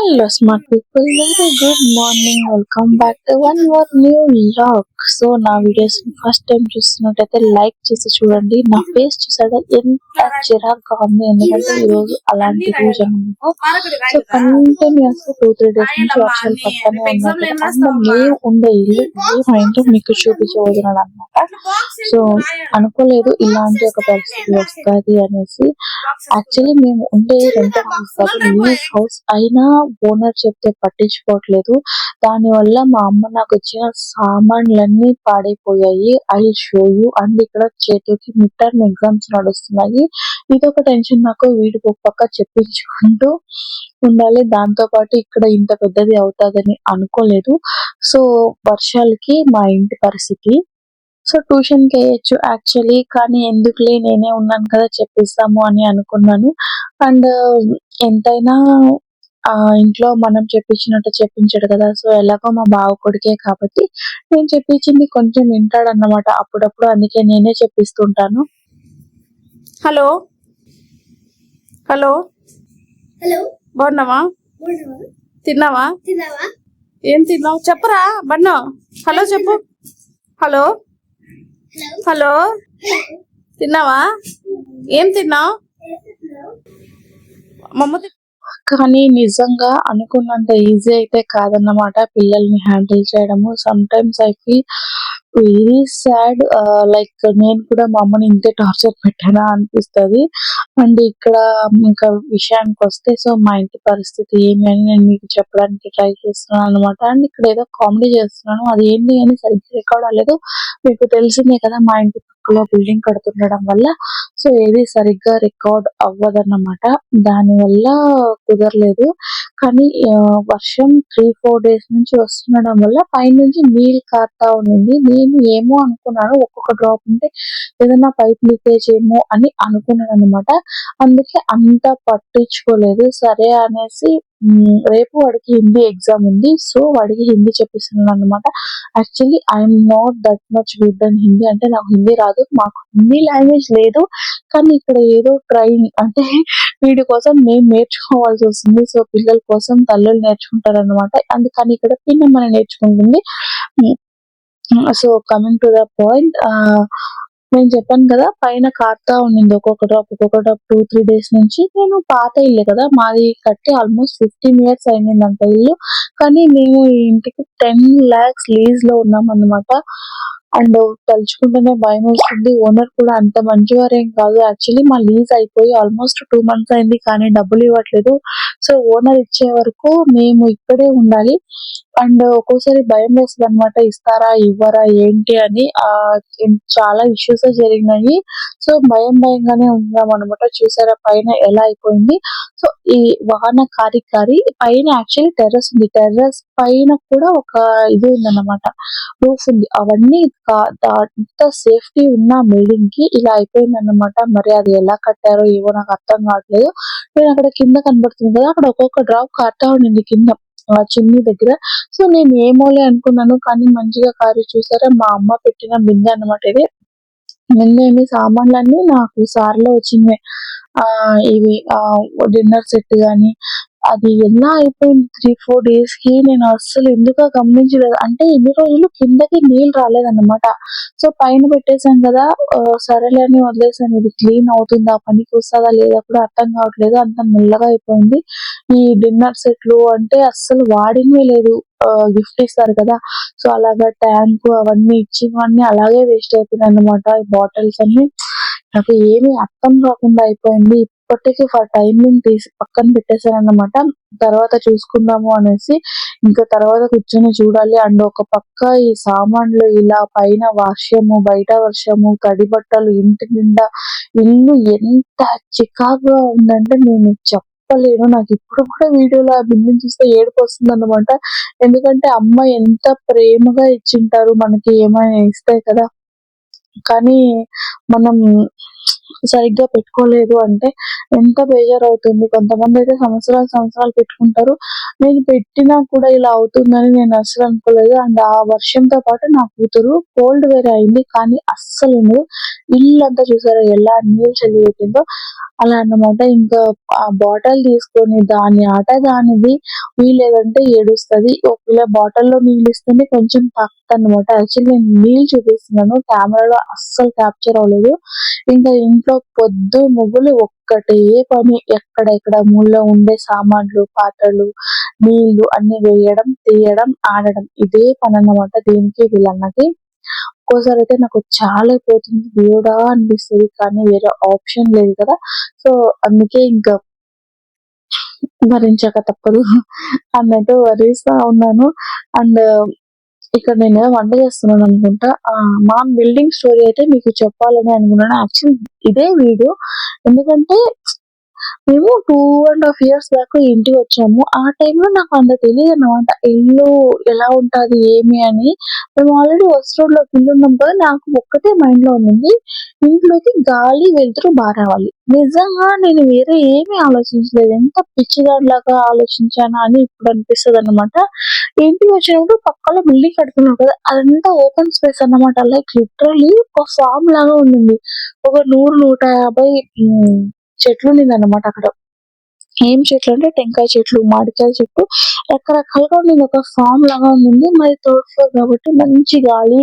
Hello, smart people. Very good morning. Welcome back to one more new vlog. So నా videos first time చూస్తున్నట్టయితే like చేసి చూడండి. నా face చూసాక ఎంత చిరాగ్గా ఉంది, ఎందుకంటే ఈ రోజు అలాంటి రోజు అనమాట. సో కంటిన్యూస్ 2-3 డేస్ నుంచి వర్షాలు పడతానే ఉన్నాయి. అండ్ మేము ఉండే ఇల్లు మా ఇంట్లో మీకు చూపించబోతున్నాడు అనమాట. సో అనుకోలేదు ఇలాంటి ఒక పరిస్థితి వస్తుంది అనేసి. యాక్చువల్లీ మేము ఉండే రెంటల్ హౌస్ కాదు, లీజ్ హౌస్ అయినా ఓనర్ చెప్తే పట్టించుకోవట్లేదు. దాని వల్ల మా అమ్మ నాకు వచ్చిన సామాన్లన్నీ పాడైపోయాయి. I show you. అండ్ ఇక్కడ చేతులకి మిడ్ టర్మ్ ఎగ్జామ్స్ నడుస్తున్నాయి. ఇదొక టెన్షన్ నాకు. వీడికి ఒక పక్క చెప్పించుకుంటూ ఉండాలి, దాంతో పాటు ఇక్కడ ఇంత పెద్దది అవుతాదని అనుకోలేదు. సో వర్షాలకి మా ఇంటి పరిస్థితి. సో ట్యూషన్ కి వేయచ్చు యాక్చువల్లీ, కానీ ఎందుకులే నేనే ఉన్నాను కదా చెప్పిస్తాము అని అనుకున్నాను. అండ్ ఎంతైనా ఇంట్లో మనం చెప్పించినట్టు చెప్పించాడు కదా. సో ఎలాగో మా బావ కొడుకే కాబట్టి నేను చెప్పించింది కొంచెం వింటాడన్నమాట అప్పుడప్పుడు, అందుకే నేనే చెప్పిస్తుంటాను. హలో హలో హలో బాగున్నావా? బాగున్నావా? తిన్నావా? తిన్నావా? ఏం తిన్నావు చెప్పరా బన్ను. హలో చెప్పు. హలో హలో హలో తిన్నావా? ఏం తిన్నావు? మమ్మ కానీ నిజంగా అనుకున్నంత ఈజీ అయితే కాదన్నమాట పిల్లల్ని హ్యాండిల్ చేయడము. Some times I feel very sad. Like నేను కూడా మా అమ్మని ఇంతే టార్చర్ పెట్టానా అనిపిస్తుంది. అండ్ ఇక్కడ ఇంకా విషయానికి వస్తే, సో మా ఇంటి పరిస్థితి ఏమి అని నేను మీకు చెప్పడానికి ట్రై చేస్తున్నాను అనమాట. అండ్ ఇక్కడ ఏదో కామెడీ చేస్తున్నాను, అది ఏంటి అని సరిగ్గా రికార్డ్ అవ్వలేదు. మీకు తెలిసిందే కదా, మా ఇంటి పక్కలో బిల్డింగ్ కడుతుండడం వల్ల సో ఏది సరిగ్గా రికార్డ్ అవ్వదన్నమాట. దాని వల్ల కుదరలేదు. కానీ వర్షం 3-4 డేస్ నుంచి వస్తుండడం వల్ల పైనుంచి నీళ్ళు కారుతా ఉండింది. నేను ఏమో అనుకున్నాను, ఒక్కొక్క డ్రాప్ ఉంటే ఏదైనా పైప్ లీకేజ్ ఏమో అని అనుకున్నాను అనమాట. అందుకే అంత పట్టించుకోలేదు. సరే అనేసి రేపు వాడికి హిందీ ఎగ్జామ్ ఉంది, సో వాడికి హిందీ చెప్పిస్తున్నాను అనమాట. Actually I'm not that much good అని హిందీ, అంటే నాకు హిందీ రాదు, మాకు హిందీ లాంగ్వేజ్ లేదు. కానీ ఇక్కడ ఏదో ట్రైన్ అంటే వీడి కోసం నేను నేర్చుకోవాల్సి వస్తుంది. సో పిల్లల కోసం తల్లులు నేర్చుకుంటారు అనమాట. అందుకని ఇక్కడ పిన్నమ్మ నేర్చుకుంటుంది. So coming to the point, నేను చెప్పాను కదా పైన కారుతా ఉండింది ఒక్కొక్క డ్రాప్ 2-3 డేస్ నుంచి. నేను పాత ఇల్లు కదా, మాది కట్టి ఆల్మోస్ట్ 15 years అయిందంట ఇల్లు. కానీ మేము ఈ ఇంటికి 10 lakhs లీజ్ లో ఉన్నాం అన్నమాట. అండ్ తలుచుకుంటేనే భయం వేస్తుంది. ఓనర్ కూడా అంత మంచివారేం కాదు. యాక్చువల్లీ మా లీజ్ అయిపోయి ఆల్మోస్ట్ 2 months అయింది, కానీ డబ్బులు ఇవ్వట్లేదు. సో ఓనర్ ఇచ్చే వరకు మేము ఇక్కడే ఉండాలి. అండ్ ఒక్కోసారి భయం వేస్తుంది అనమాట, ఇస్తారా ఇవ్వరా ఏంటి అని. చాలా ఇష్యూస్ జరిగినాయి. సో భయంగానే ఉన్నాం అనమాట. చూసారా పైన ఎలా అయిపోయింది. సో ఈ వాహన కారి పైన యాక్చువల్లీ టెర్రస్ ఉంది, టెర్రస్ పైన కూడా ఒక ఇది ఉందన్నమాట, రూఫ్ ఉంది. అవన్నీ అంత సేఫ్టీ ఉన్న బిల్డింగ్ కి ఇలా అయిపోయింది అన్నమాట. మరి అది ఎలా కట్టారో ఏవో నాకు అర్థం కావట్లేదు. నేను అక్కడ కింద కనబడుతుంది కదా, అక్కడ ఒక్కొక్క డ్రాప్ కారుతా ఉండింది కింద చిమ్నీ దగ్గర. సో నేను ఏమోలే అనుకున్నాను, కానీ మంచిగా కారు. చూసారా మా అమ్మ పెట్టిన బిందె అన్నమాట ఇది. బిందె సామాన్లన్నీ నాకు సార్లో వచ్చినాయి. ఇవి డిన్నర్ సెట్ గాని అది ఎలా అయిపోయింది 3-4 days కి. నేను అస్సలు ఎందుకో గమనించలేదు, అంటే ఎన్ని రోజులు కిందకి నీళ్ళు రాలేదన్నమాట. సో పైన పెట్టేశాను కదా, సరేలే అని వదిలేసాను. ఇది క్లీన్ అవుతుందా, పనికి వస్తుందా లేదా కూడా అర్థం కావట్లేదు, అంత మెల్లగా అయిపోయింది. ఈ డిన్నర్ సెట్లు అంటే అస్సలు వాడినవే లేదు, గిఫ్ట్ ఇస్తారు కదా. సో అలాగా ట్యాంక్ అవన్నీ ఇచ్చినవన్నీ అలాగే వేస్ట్ అయిపోయినాయి అన్నమాట. ఈ బాటిల్స్ అన్ని నాకు ఏమీ అర్థం కాకుండా అయిపోయింది. ఇప్పటికీ ఫర్ టైమింగ్ తీసి పక్కన పెట్టేశాను అన్నమాట. తర్వాత చూసుకుందాము అనేసి ఇంకా తర్వాత కూర్చొని చూడాలి. అండ్ ఒక పక్క ఈ సామాన్లు ఇలా పైన వర్షము, బయట వర్షము, తడి బట్టలు, ఇంటి నిండా ఇల్లు ఎంత చికాకుగా ఉందంటే నేను చెప్పలేను. నాకు ఇప్పుడు కూడా వీడియోలో ఆ బిల్డింగ్ చూస్తే ఏడుపు వస్తుంది అన్నమాట. ఎందుకంటే అమ్మ ఎంత ప్రేమగా ఇచ్చింటారు మనకి, ఏమైనా ఇస్తాయి కదా. కానీ మనం సరిగ్గా పెట్టుకోలేదు అంటే ఎంత బేజారవుతుంది. కొంతమంది అయితే సంవత్సరాలు పెట్టుకుంటారు. నేను పెట్టినా కూడా ఇలా అవుతుందని నేను అస్సలు అనుకోలేదు. అండ్ ఆ వర్షంతో పాటు నా కూతురు కోల్డ్ వేరే అయింది. కానీ అస్సలుండదు. ఇల్లంతా చూసారా ఎలా నీళ్ళు చల్లి పెట్టిందో అలా అన్నమాట. ఇంకా ఆ బాటిల్ తీసుకొని దాని ఆట దానిది. వీలేదంటే ఏడుస్తది. ఒకవేళ బాటిల్‌లో నీళ్ళిస్తేనే కొంచెం తాగుతదన్నమాట. యాక్చువల్లీ నేను నీళ్ళు చూపిస్తున్నాను. కెమెరాలో అస్సలు క్యాప్చర్ అవ్వలేదు. ఇంకా ఇంట్లో పొద్దు మొగులు ఒక్కటే పని. ఎక్కడెక్కడ మూలలో ఉండే సామాన్లు, పాత్రలు, నీళ్లు అన్నీ వేయడం, తీయడం, ఆడడం. ఇదే పనన్నమాట దీనికి వీళ్ళన్నకి. ఒక్కోసారైతే నాకు చాలా పోతుంది దేవుడా అనిపిస్తది. కానీ వేరే ఆప్షన్ లేదు కదా! సో, అందుకే ఇంకా భరించక తప్పదు అన్నట్టు వరిస్తా ఉన్నాను. అండ్ ఇక్కడ నేనేదో వంట చేస్తున్నాననుకుంటా. మా బిల్డింగ్ స్టోరీ అయితే మీకు చెప్పాలని అనుకున్నాను. యాక్చువల్లీ ఇదే వీడియో. ఎందుకంటే మేము 2½ ఇయర్స్ బ్యాక్ ఇంటికి వచ్చాము. ఆ టైంలో నాకు అంత తెలీదన్నమాట. ఇల్లు ఎలా ఉంటాది ఏమి అని. మేము ఆల్రెడీ వస్ రోడ్‌లోకి ఇల్లున్నాం కదా! నాకు ఒక్కటే మైండ్‌లో ఉండింది. ఇంట్లోకి గాలి, వెలుతురు రావాలి. నిజంగా నేను వేరే ఏమీ ఆలోచించలేదు. ఎంత పిచ్చిదానిలాగా ఆలోచించానా అని ఇప్పుడు అనిపిస్తదన్నమాట. ఇంటికి వచ్చినప్పుడు పక్కలో బిల్డింగ్ కడుతున్నారు కదా! అదంతా ఓపెన్ స్పేస్ అన్నమాట. లైక్ లిటరల్లీ ఒక ఫార్మ్ లాగా ఉండింది. ఒక 100, 150 చెట్లు ఉండిందన్నమాట అక్కడ. ఏం చెట్లు అంటే టెంకాయ చెట్లు, మామిడికాయ చెట్టు రకరకాలుగా ఉండింది. ఒక ఫార్మ్ లాగా ఉండింది. మాది థర్డ్ ఫ్లోర్ కాబట్టి మంచి గాలి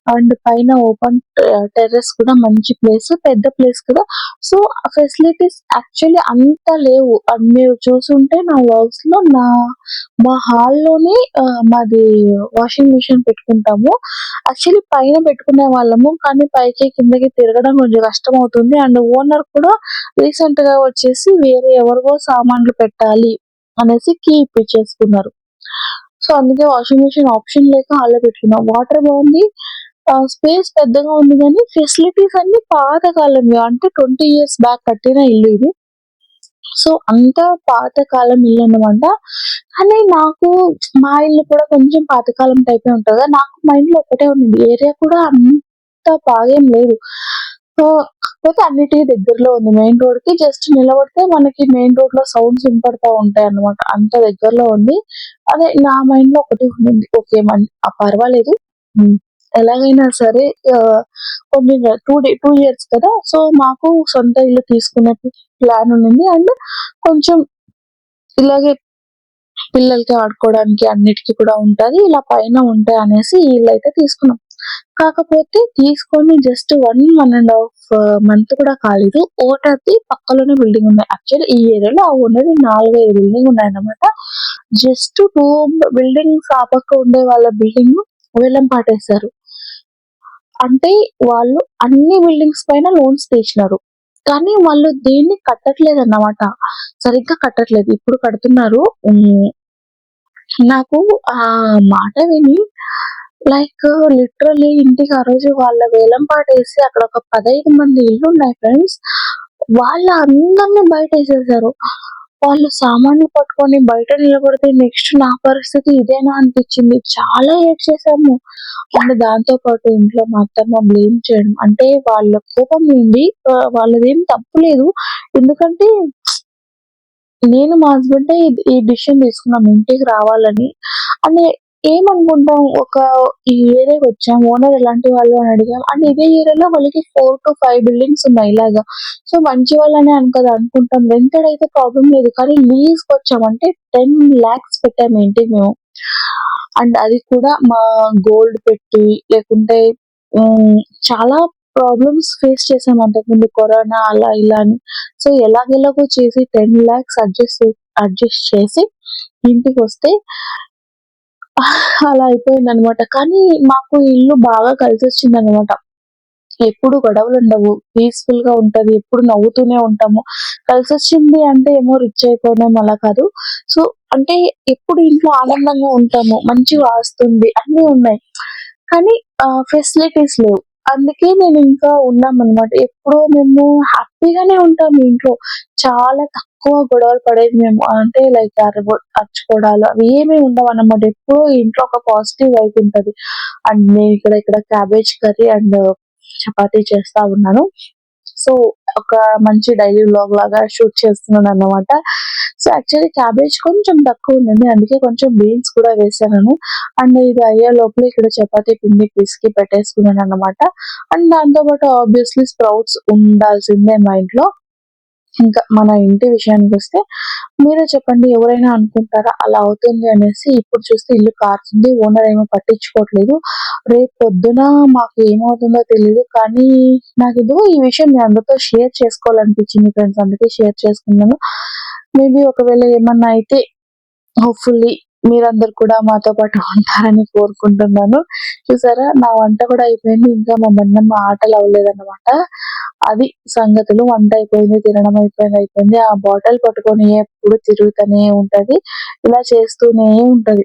అండ్ పైన ఓపెన్ టెర్రస్ కూడా మంచి ప్లేస్. పెద్ద ప్లేస్ కదా! సో, ఫెసిలిటీస్ యాక్చువల్లీ అంత లేవు. మీరు చూసుంటే నా వ్లాగ్స్‌లో మా హాల్‌లోనే మాది వాషింగ్ మిషన్ పెట్టుకుంటాము. యాక్చువల్లీ పైన పెట్టుకునే వాళ్ళము. కానీ పైకి కిందకి తిరగడం కొంచెం కష్టమవుతుంది. అండ్ ఓనర్ కూడా రీసెంట్‌గా వచ్చేసి వేరే ఎవరివో సామాన్లు పెట్టాలి అనేసి కీ ఇప్పించేసుకున్నారు. సో, అందుకే వాషింగ్ మిషన్ ఆప్షన్ లేక హాల్‌లో పెట్టుకున్నాం. వాటర్ బావుంది. స్పేస్ పెద్దగా ఉంది గానీ ఫెసిలిటీస్ అన్నీ పాత కాలంవి. అంటే 20 ఇయర్స్ బ్యాక్ కట్టిన ఇల్లు ఇది. సో, అంతా పాత కాలం ఇల్లన్నమాట. కానీ నాకు మా ఇల్లు కూడా కొంచెం పాతకాలం టైపే ఉంటది కదా! నాకు మైండ్‌లో ఒకటే ఉండింది. ఏరియా కూడా అంత బాగేం లేదు. సో, కాకపోతే అన్నిటికి దగ్గరలో ఉంది. మెయిన్ రోడ్‌కి జస్ట్ నిలబడితే మనకి మెయిన్ రోడ్‌లో సౌండ్స్ వినపడతా ఉంటాయన్నమాట. అంత దగ్గరలో ఉంది. అదే నా మైండ్‌లో ఒకటే ఉండింది. ఓకే. పర్వాలేదు. హ్మ్. ఎలాగైనా సరే కొన్ని 2 ఇయర్స్ కదా! సో, మాకు సొంత ఇల్లు తీసుకునే ప్లాన్ ఉండింది. అండ్ కొంచెం ఇలాగే పిల్లలకి ఆడుకోవడానికి అన్నిటికి కూడా ఉంటది. ఇలా పైన ఉంటాయి అనేసి ఈ ఇల్లయితే తీసుకున్నాం. కాకపోతే తీసుకొని జస్ట్ 1½ మంత్ కూడా కాలేదు. ఓనర్‌ది పక్కలోనే బిల్డింగ్ ఉన్నాయి. యాక్చువల్లీ ఈ ఏరియాలో ఆ ఓనర్‌వి 4, 5 బిల్డింగ్ ఉన్నాయన్నమాట. జస్ట్ 2 బిల్డింగ్స్ ఆ పక్క ఉండే వాళ్ళ బిల్డింగ్ వేలం పాటేశారు. అంటే వాళ్ళు అన్ని బిల్డింగ్స్ పైన లోన్స్ తీసినారు. కానీ వాళ్ళు దేన్ని కట్టట్లేదన్నమాట. సరిగ్గా కట్టట్లేదు. ఇప్పుడు కడుతున్నారు. నాకు ఆ మాట విని లైక్ లిటరల్లీ ఇంటికి ఆ రోజు వాళ్ళ వేలం పాటేసి అక్కడ ఒక 15 మంది ఇల్లున్నాయి ఫ్రెండ్స్. వాళ్ళందరిని బయటేసేశారు. వాళ్ళు సామాన్లు పట్టుకొని బయట నిలబడితే నెక్స్ట్ నా పరిస్థితి ఇదేనా అనిపించింది. చాలా ఏడ్చేసాము. అండ్ దాంతో పాటు ఇంట్లో మా అత్తమ్మ బ్లేమ్ చేయడం. అంటే వాళ్ళ కోపం ఏంది వాళ్ళదేం తప్పు లేదు. ఎందుకంటే నేను మా హస్బెండే ఈ డిసిషన్ తీసుకున్నాం ఇంటికి రావాలని. అని ఏమనుకుంటాం ఈ ఏరియాకి వచ్చాం. ఓనర్ ఎలాంటి వాళ్ళు అని అడిగాం. అండ్ ఇదే ఏరియాలో వాళ్ళకి 4-5 బిల్డింగ్స్ ఉన్నాయి ఇలాగా. సో, మంచి వాళ్ళనే అనుకుంటాం. రెంటెడ్ అయితే ప్రాబ్లమ్ లేదు. కానీ లీజ్‌కి వచ్చామంటే 10 లాక్స్ పెట్టాము ఇంటికి మేము. అండ్ అది కూడా మా గోల్డ్ పెట్టి లేకుంటే చాలా ప్రాబ్లమ్స్ ఫేస్ చేసాం అంతకుముందు కరోనా అలా ఇలా అని. సో, ఎలాగెలాగో చేసి 10 లాక్స్ అడ్జస్ట్ చేసి ఇంటికొస్తే అలా అయిపోయిందన్నమాట. కానీ మాకు ఇల్లు బాగా కలిసొచ్చిందన్నమాట. ఎప్పుడు గొడవలుండవు. పీస్‌ఫుల్‌గా ఉంటది. ఎప్పుడు నవ్వుతూనే ఉంటాము. కలిసొచ్చింది అంటే ఏమో రిచ్ అయిపోయినాం అలా కాదు. సో, అంటే ఎప్పుడు ఇంట్లో ఆనందంగా ఉంటాము. మంచిగా ఆస్తుంది. అన్నీ ఉన్నాయి. కానీ ఫెసిలిటీస్ లేవు. అందుకే నేను ఇంకా ఉన్నామన్నమాట. ఎప్పుడూ మేము హ్యాపీగానే ఉంటాం ఇంట్లో. చాలా తక్కువ గొడవలు పడేది మేము. అంటే లైక్ అరుచుకోవడాలు అవి ఏమీ ఉండవన్నమాట. ఎప్పుడూ ఇంట్లో ఒక పాజిటివ్ వైబ్ ఉంటది. అండ్ నేను ఇక్కడ క్యాబేజ్ కర్రీ అండ్ చపాతీ చేస్తా ఉన్నాను. సో, ఒక మంచి డైలీ వ్లాగ్ లాగా షూట్ చేస్తున్నాను అన్నమాట. సో యాక్చువల్లీ క్యాబేజ్ కొంచెం తక్కువ ఉండింది, అందుకే కొంచెం బీన్స్ కూడా వేసాను. అండ్ ఇది అయ్యే లోపల ఇక్కడ చపాతీ పిండి పిసికి పెట్టేసుకున్నాను అన్నమాట. అండ్ దాంతో పాటు ఆబ్వియస్లీ స్ప్రౌట్స్ ఉండాల్సిందే మా ఇంట్లో. ఇంకా మన ఇంటి విషయానికి వస్తే మీరే చెప్పండి, ఎవరైనా అనుకుంటారా అలా అవుతుంది అనేసి? ఇప్పుడు చూస్తే ఇల్లు కారుతుంది, ఓనర్ ఏమో పట్టించుకోవట్లేదు. రేపు పొద్దున మాకు ఏమవుతుందో తెలియదు, కానీ నాకు ఇదిగో ఈ విషయం మీ అందరితో షేర్ చేసుకోవాలనిపించింది ఫ్రెండ్స్, అందుకే షేర్ చేసుకున్నాను. మేబీ ఒకవేళ ఏమన్నా అయితే హోప్ఫుల్లీ మీరందరు కూడా మాతో పాటు ఉంటారని కోరుకుంటున్నాను. చూసారా, నా వంట కూడా అయిపోయింది, ఇంకా మా బండమ్మ ఆటలు అవ్వలేదన్నమాట. అది సంగతులు. వంట అయిపోయింది, తినడం అయిపోయింది. ఆ బాటిల్ పట్టుకొని ఎప్పుడు తిరుగుతూనే ఉంటది, ఇలా చేస్తూనే ఉంటది.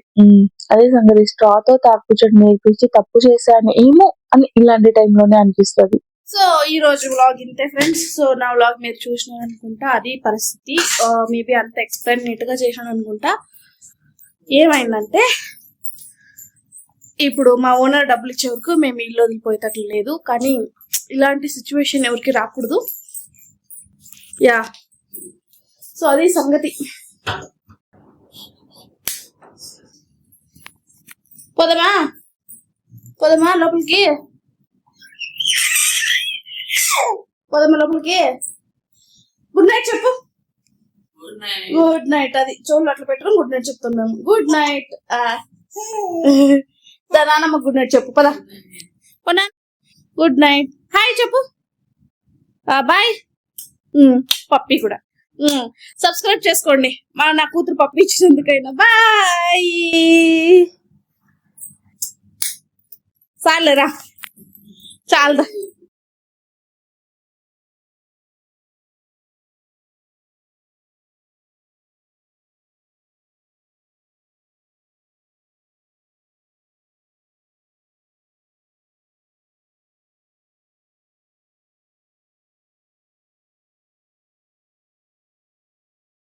అదే సంగతి. స్ట్రాతో తాగుచడం నేర్పించి తప్పు చేశాను ఏమో అని ఇలాంటి టైంలోనే అనిపిస్తుంది. సో ఈ రోజు వ్లాగ్ ఇంతే ఫ్రెండ్స్. సో నా వ్లాగ్ మీరు చూసినారు అనుకుంటా, అది పరిస్థితి. మేబీ అంత ఎక్స్ప్లెయిన్ గా చేశాను అనుకుంటా. ఏమైందంటే ఇప్పుడు మా ఓనర్ డబ్బులు ఇచ్చే వరకు మేము ఇల్లు వదిలిపోయేటట్లు లేదు, కానీ ఇలాంటి సిచ్యువేషన్ ఎవరికి రాకూడదు. యా, సో అది సంగతి. పోదమా లోపలికి, లోపలికి. గుడ్ నైట్ చెప్పు. Good night. అది చోళ్ళు అట్లా పెట్టుకుని గుడ్ నైట్ చెప్తాం మేము. Good night. నానమ్మ గుడ్ నైట్ చెప్పు. పదా గుడ్ నైట్. హాయ్ చెప్పు. బాయ్. పప్పి కూడా సబ్స్క్రైబ్ చేసుకోండి, నా కూతురు పప్పి ఇచ్చినందుకైనా. బాయ్. చాలేరా, చాలదా.